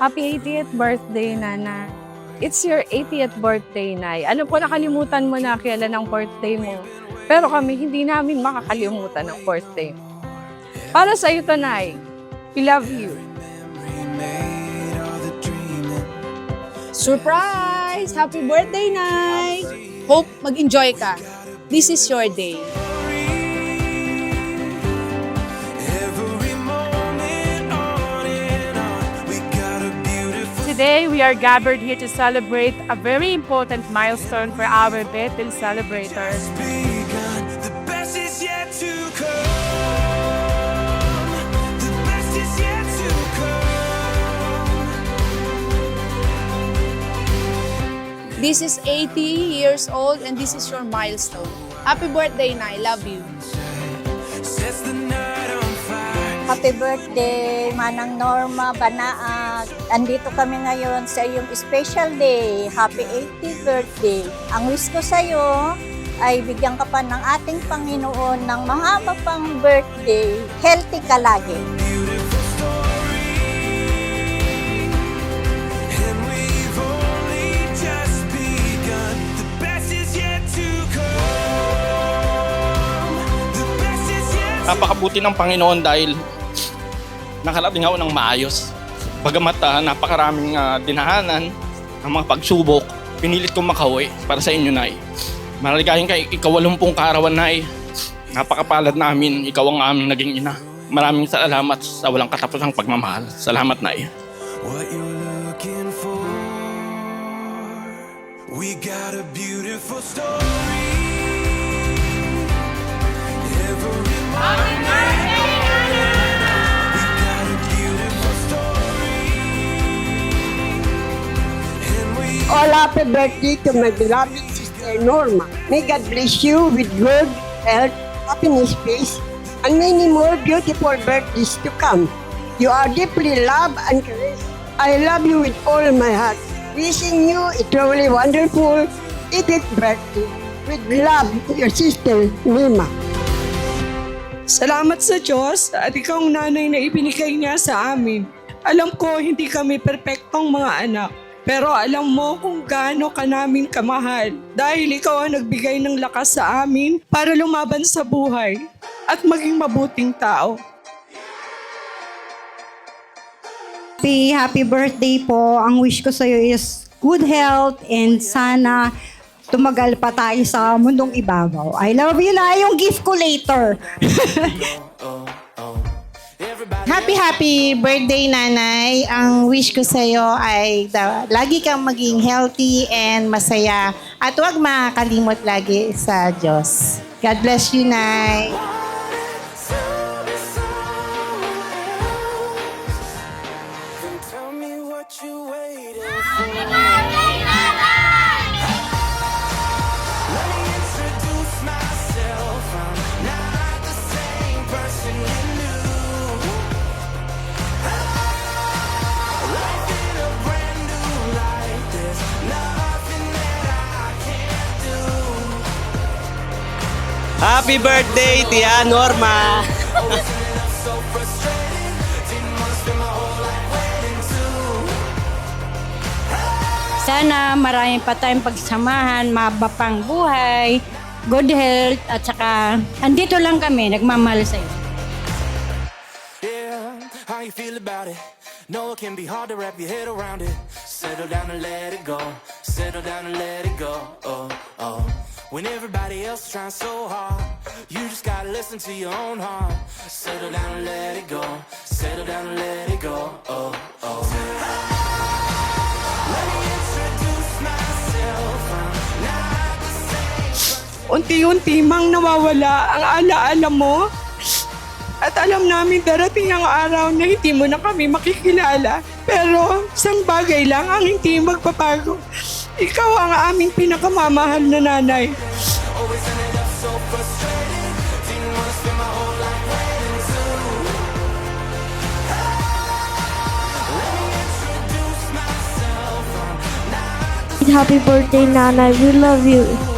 Happy 80th birthday, Nana. It's your 80th birthday, Nay. Alam ko nakalimutan mo na kailan ang birthday mo. Pero kami, hindi namin makakalimutan ang birthday mo. Para sa iyo to, Nay. We love you. Surprise! Happy birthday, Nay! Hope mag-enjoy ka. This is your day. Today, we are gathered here to celebrate a very important milestone for our Bethel celebrators. This is 80 years old and this is your milestone. Happy birthday, Nay. Love you. Happy birthday, Manang Norma Banaag. Andito kami ngayon sa iyong special day. Happy 80th birthday. Ang wish ko sa iyo ay bigyan ka pa ng ating Panginoon ng mahaba pang birthday. Healthy ka lagi. Napakabuti ng Panginoon dahil nakarating ako ng maayos. Bagamat napakaraming dinahanan ng mga pagsubok, pinilit kong makauwi para sa inyo, Nay. Malaligahin kay ika-80 kaarawan, Nay. Napakapalad namin, ikaw ang aming naging ina. Maraming salamat sa walang katapusang pagmamahal. Salamat, Nay. What you're looking for, we got a beautiful story. All happy birthday to my beloved sister Norma. May God bless you with good health, happiness, peace, and many more beautiful birthdays to come. You are deeply loved and caressed. I love you with all my heart. Wishing you a truly wonderful 80th birthday. With love, your sister Norma. Salamat sa Diyos at ikaw ang nanay na ibinigay niya sa amin. Alam ko hindi kami perpektong mga anak, pero alam mo kung gaano ka namin kamahal dahil ikaw ang nagbigay ng lakas sa amin para lumaban sa buhay at maging mabuting tao. Happy birthday po. Ang wish ko sa iyo is good health and sana tumagal pa tayo sa mundong ibabaw. I love you na yung gift ko later. Happy birthday, Nanay. Ang wish ko sa iyo ay lagi kang maging healthy and masaya at huwag makakalimot lagi sa Diyos. God bless you, Nay. Tell me what you waiting Happy birthday, Tia Norma! Sana marami pa tayong pagsamahan, mahaba pang buhay, good health, at saka andito lang kami, nagmamahal sa iyo. Yeah, how you feel about it? No, it can be hard to wrap your head around it. Settle down and let it go. Settle down and let it go. Oh, oh. When everybody else is trying so hard, you just gotta listen to your own heart. Settle down and let it go. Settle down and let it go. Oh, oh. Let me introduce myself. I'm not the same. Unti-unti mang nawawala ang alaala mo. At alam namin darating ang araw na hindi mo na kami makikilala. Pero isang bagay lang ang hindi magpapago. Ikaw ang aming pinakamamahal na nanay. Happy birthday, Nanay. We love you.